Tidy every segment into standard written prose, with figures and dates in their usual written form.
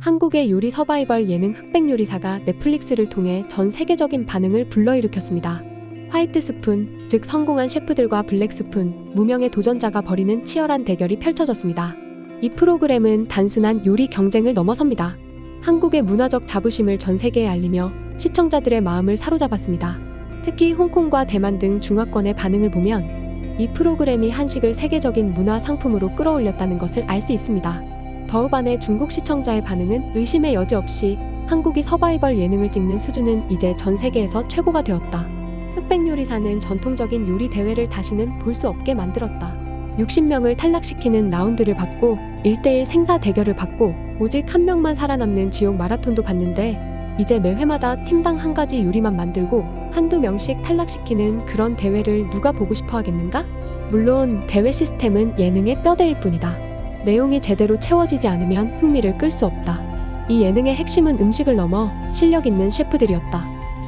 한국의 요리 서바이벌 예능 흑백요리사가 넷플릭스를 통해 전 세계적인 반응을 불러일으켰습니다. 화이트 스푼, 즉 성공한 셰프들과 블랙 스푼, 무명의 도전자가 벌이는 치열한 대결이 펼쳐졌습니다. 이 프로그램은 단순한 요리 경쟁을 넘어섭니다. 한국의 문화적 자부심을 전 세계에 알리며 시청자들의 마음을 사로잡았습니다. 특히 홍콩과 대만 등 중화권의 반응을 보면 이 프로그램이 한식을 세계적인 문화 상품으로 끌어올렸다는 것을 알 수 있습니다. 더우반의 중국 시청자의 반응은 의심의 여지 없이 한국이 서바이벌 예능을 찍는 수준은 이제 전 세계에서 최고가 되었다. 흑백요리사는 전통적인 요리 대회를 다시는 볼 수 없게 만들었다. 60명을 탈락시키는 라운드를 받고 1대1 생사 대결을 받고 오직 한 명만 살아남는 지옥 마라톤도 봤는데 이제 매 회마다 팀당 한 가지 요리만 만들고 한두 명씩 탈락시키는 그런 대회를 누가 보고 싶어 하겠는가? 물론 대회 시스템은 예능의 뼈대일 뿐이다. 내용이 제대로 채워지지 않으면 흥미를 끌 수 없다. 이 예능의 핵심은 음식을 넘어 실력 있는 셰프들이었다.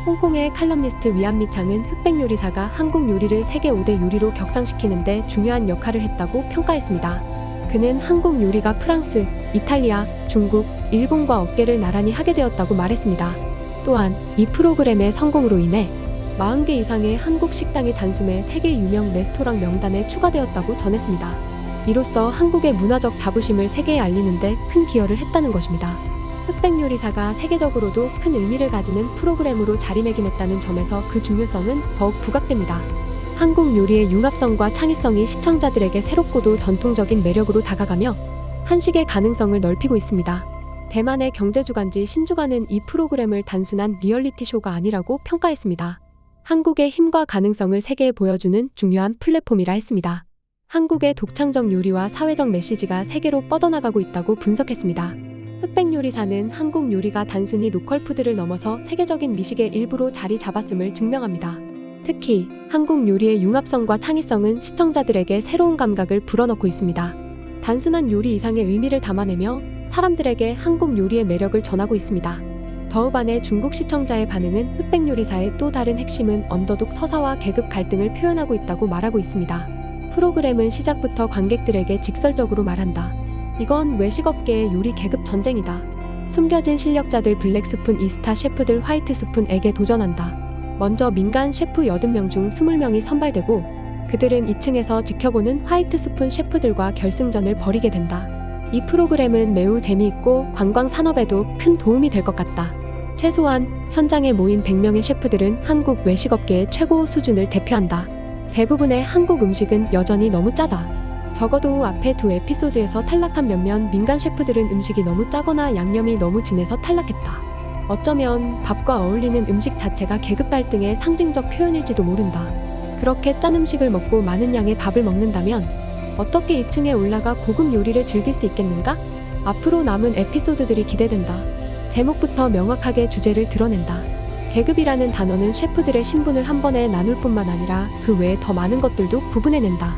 홍콩의 칼럼니스트 위안미 창은 흑백요리사가 한국 요리를 세계 5대 요리로 격상시키는데 중요한 역할을 했다고 평가했습니다. 그는 한국 요리가 프랑스, 이탈리아, 중국, 일본과 어깨를 나란히 하게 되었다고 말했습니다. 또한 이 프로그램의 성공으로 인해 40개 이상의 한국 식당이 단숨에 세계 유명 레스토랑 명단에 추가되었다고 전했습니다. 이로써 한국의 문화적 자부심을 세계에 알리는데 큰 기여를 했다는 것입니다. 흑백요리사가 세계적으로도 큰 의미를 가지는 프로그램으로 자리매김했다는 점에서 그 중요성은 더욱 부각됩니다. 한국 요리의 융합성과 창의성이 시청자들에게 새롭고도 전통적인 매력으로 다가가며 한식의 가능성을 넓히고 있습니다. 대만의 경제주간지 신주간은 이 프로그램을 단순한 리얼리티 쇼가 아니라고 평가했습니다. 한국의 힘과 가능성을 세계에 보여주는 중요한 플랫폼이라 했습니다. 한국의 독창적 요리와 사회적 메시지가 세계로 뻗어나가고 있다고 분석했습니다. 흑백요리사는 한국 요리가 단순히 로컬 푸드를 넘어서 세계적인 미식의 일부로 자리 잡았음을 증명합니다. 특히 한국 요리의 융합성과 창의성은 시청자들에게 새로운 감각을 불어넣고 있습니다. 단순한 요리 이상의 의미를 담아내며 사람들에게 한국 요리의 매력을 전하고 있습니다. 더우반의 중국 시청자의 반응은 흑백요리사의 또 다른 핵심은 언더독 서사와 계급 갈등을 표현하고 있다고 말하고 있습니다. 프로그램은 시작부터 관객들에게 직설적으로 말한다. 이건 외식업계의 요리 계급 전쟁이다. 숨겨진 실력자들 블랙스푼 이스타 셰프들 화이트스푼에게 도전한다. 먼저 민간 셰프 80명 중 20명이 선발되고 그들은 2층에서 지켜보는 화이트스푼 셰프들과 결승전을 벌이게 된다. 이 프로그램은 매우 재미있고 관광 산업에도 큰 도움이 될 것 같다. 최소한 현장에 모인 100명의 셰프들은 한국 외식업계의 최고 수준을 대표한다. 대부분의 한국 음식은 여전히 너무 짜다. 적어도 앞에 두 에피소드에서 탈락한 몇몇 민간 셰프들은 음식이 너무 짜거나 양념이 너무 진해서 탈락했다. 어쩌면 밥과 어울리는 음식 자체가 계급 갈등의 상징적 표현일지도 모른다. 그렇게 짠 음식을 먹고 많은 양의 밥을 먹는다면 어떻게 2층에 올라가 고급 요리를 즐길 수 있겠는가? 앞으로 남은 에피소드들이 기대된다. 제목부터 명확하게 주제를 드러낸다. 계급이라는 단어는 셰프들의 신분을 한 번에 나눌 뿐만 아니라 그 외에 더 많은 것들도 구분해낸다.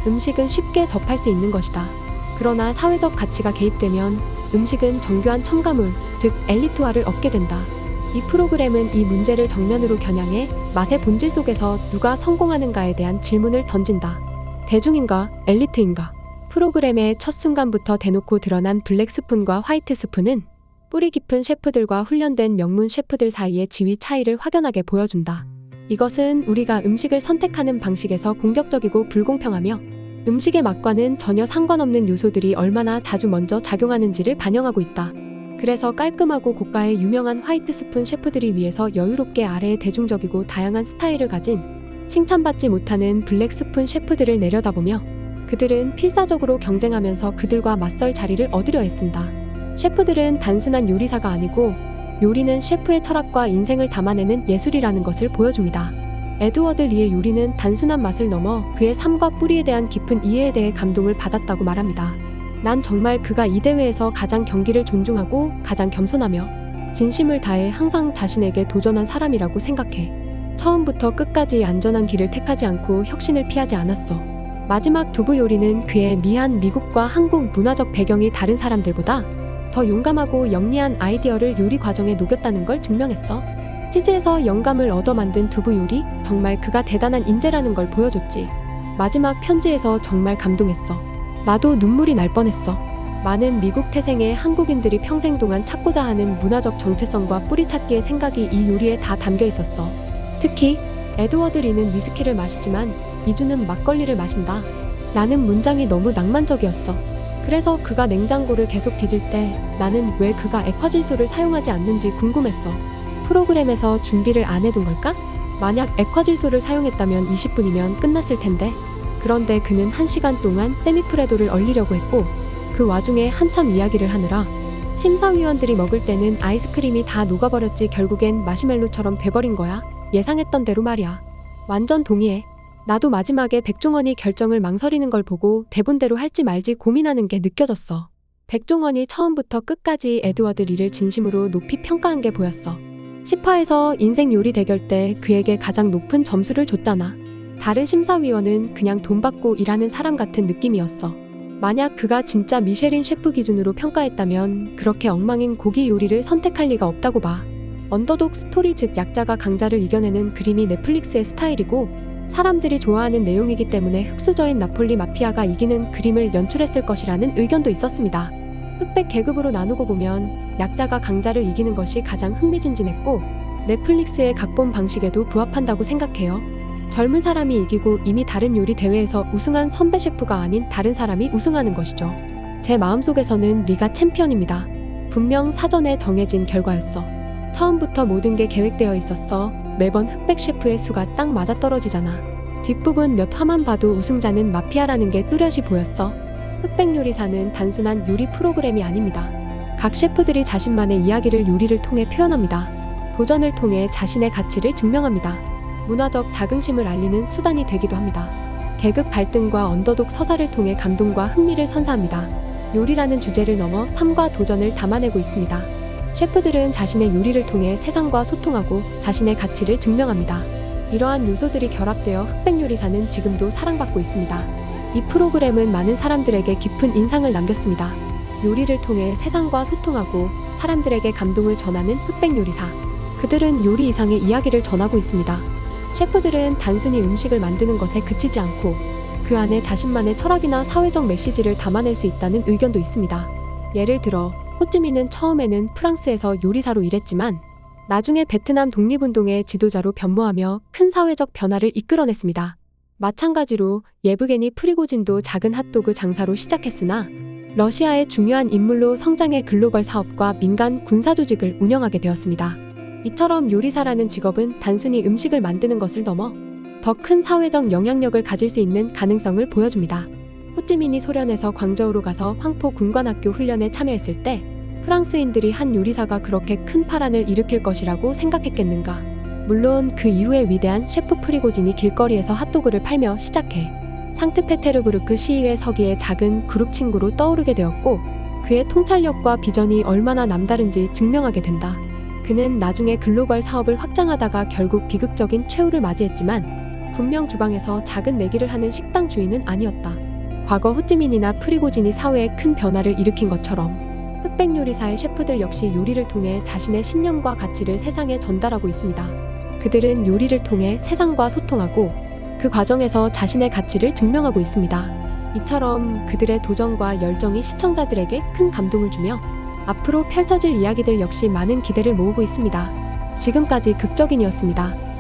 음식은 쉽게 접할 수 있는 것이다. 그러나 사회적 가치가 개입되면 음식은 정교한 첨가물, 즉 엘리트화를 얻게 된다. 이 프로그램은 이 문제를 정면으로 겨냥해 맛의 본질 속에서 누가 성공하는가에 대한 질문을 던진다. 대중인가, 엘리트인가? 프로그램의 첫 순간부터 대놓고 드러난 블랙 스푼과 화이트 스푼은 뿌리 깊은 셰프들과 훈련된 명문 셰프들 사이의 지위 차이를 확연하게 보여준다. 이것은 우리가 음식을 선택하는 방식에서 공격적이고 불공평하며 음식의 맛과는 전혀 상관없는 요소들이 얼마나 자주 먼저 작용하는지를 반영하고 있다. 그래서 깔끔하고 고가의 유명한 화이트 스푼 셰프들이 위에서 여유롭게 아래에 대중적이고 다양한 스타일을 가진 칭찬받지 못하는 블랙 스푼 셰프들을 내려다보며 그들은 필사적으로 경쟁하면서 그들과 맞설 자리를 얻으려 애쓴다. 셰프들은 단순한 요리사가 아니고 요리는 셰프의 철학과 인생을 담아내는 예술이라는 것을 보여줍니다. 에드워드 리의 요리는 단순한 맛을 넘어 그의 삶과 뿌리에 대한 깊은 이해에 대해 감동을 받았다고 말합니다. 난 정말 그가 이 대회에서 가장 경기를 존중하고 가장 겸손하며 진심을 다해 항상 자신에게 도전한 사람이라고 생각해. 처음부터 끝까지 안전한 길을 택하지 않고 혁신을 피하지 않았어. 마지막 두부 요리는 그의 미한 미국과 한국 문화적 배경이 다른 사람들보다 더 용감하고 영리한 아이디어를 요리 과정에 녹였다는 걸 증명했어. 치즈에서 영감을 얻어 만든 두부 요리, 정말 그가 대단한 인재라는 걸 보여줬지. 마지막 편지에서 정말 감동했어. 나도 눈물이 날 뻔했어. 많은 미국 태생의 한국인들이 평생 동안 찾고자 하는 문화적 정체성과 뿌리찾기의 생각이 이 요리에 다 담겨 있었어. 특히 에드워드 리는 위스키를 마시지만 이주는 막걸리를 마신다 라는 문장이 너무 낭만적이었어. 그래서 그가 냉장고를 계속 뒤질 때 나는 왜 그가 액화질소를 사용하지 않는지 궁금했어. 프로그램에서 준비를 안 해둔 걸까? 만약 액화질소를 사용했다면 20분이면 끝났을 텐데. 그런데 그는 1시간 동안 세미프레도를 얼리려고 했고 그 와중에 한참 이야기를 하느라 심사위원들이 먹을 때는 아이스크림이 다 녹아버렸지 결국엔 마시멜로처럼 돼버린 거야. 예상했던 대로 말이야. 완전 동의해. 나도 마지막에 백종원이 결정을 망설이는 걸 보고 대본대로 할지 말지 고민하는 게 느껴졌어. 백종원이 처음부터 끝까지 에드워드 리를 진심으로 높이 평가한 게 보였어. 10화에서 인생 요리 대결 때 그에게 가장 높은 점수를 줬잖아. 다른 심사위원은 그냥 돈 받고 일하는 사람 같은 느낌이었어. 만약 그가 진짜 미쉐린 셰프 기준으로 평가했다면 그렇게 엉망인 고기 요리를 선택할 리가 없다고 봐. 언더독 스토리 즉 약자가 강자를 이겨내는 그림이 넷플릭스의 스타일이고 사람들이 좋아하는 내용이기 때문에 흑수저인 나폴리 마피아가 이기는 그림을 연출했을 것이라는 의견도 있었습니다. 흑백 계급으로 나누고 보면 약자가 강자를 이기는 것이 가장 흥미진진했고 넷플릭스의 각본 방식에도 부합한다고 생각해요. 젊은 사람이 이기고 이미 다른 요리 대회에서 우승한 선배 셰프가 아닌 다른 사람이 우승하는 것이죠. 제 마음속에서는 리가 챔피언입니다. 분명 사전에 정해진 결과였어. 처음부터 모든 게 계획되어 있었어. 매번 흑백 셰프의 수가 딱 맞아떨어지잖아. 뒷부분 몇 화만 봐도 우승자는 마피아라는 게 뚜렷이 보였어. 흑백 요리사는 단순한 요리 프로그램이 아닙니다. 각 셰프들이 자신만의 이야기를 요리를 통해 표현합니다. 도전을 통해 자신의 가치를 증명합니다. 문화적 자긍심을 알리는 수단이 되기도 합니다. 계급 갈등과 언더독 서사를 통해 감동과 흥미를 선사합니다. 요리라는 주제를 넘어 삶과 도전을 담아내고 있습니다. 셰프들은 자신의 요리를 통해 세상과 소통하고 자신의 가치를 증명합니다. 이러한 요소들이 결합되어 흑백 요리사는 지금도 사랑받고 있습니다. 이 프로그램은 많은 사람들에게 깊은 인상을 남겼습니다. 요리를 통해 세상과 소통하고 사람들에게 감동을 전하는 흑백 요리사. 그들은 요리 이상의 이야기를 전하고 있습니다. 셰프들은 단순히 음식을 만드는 것에 그치지 않고 그 안에 자신만의 철학이나 사회적 메시지를 담아낼 수 있다는 의견도 있습니다. 예를 들어 호찌민은 처음에는 프랑스에서 요리사로 일했지만 나중에 베트남 독립운동의 지도자로 변모하며 큰 사회적 변화를 이끌어냈습니다. 마찬가지로 예브게니 프리고진도 작은 핫도그 장사로 시작했으나 러시아의 중요한 인물로 성장해 글로벌 사업과 민간 군사 조직을 운영하게 되었습니다. 이처럼 요리사라는 직업은 단순히 음식을 만드는 것을 넘어 더 큰 사회적 영향력을 가질 수 있는 가능성을 보여줍니다. 호찌민이 소련에서 광저우로 가서 황포 군관학교 훈련에 참여했을 때 프랑스인들이 한 요리사가 그렇게 큰 파란을 일으킬 것이라고 생각했겠는가. 물론 그 이후에 위대한 셰프 프리고진이 길거리에서 핫도그를 팔며 시작해 상트페테르부르크 시위의 서기의 작은 그룹 친구로 떠오르게 되었고 그의 통찰력과 비전이 얼마나 남다른지 증명하게 된다. 그는 나중에 글로벌 사업을 확장하다가 결국 비극적인 최후를 맞이했지만 분명 주방에서 작은 내기를 하는 식당 주인은 아니었다. 과거 호찌민이나 프리고진이 사회에 큰 변화를 일으킨 것처럼 흑백 요리사의 셰프들 역시 요리를 통해 자신의 신념과 가치를 세상에 전달하고 있습니다. 그들은 요리를 통해 세상과 소통하고 그 과정에서 자신의 가치를 증명하고 있습니다. 이처럼 그들의 도전과 열정이 시청자들에게 큰 감동을 주며 앞으로 펼쳐질 이야기들 역시 많은 기대를 모으고 있습니다. 지금까지 극적인이었습니다.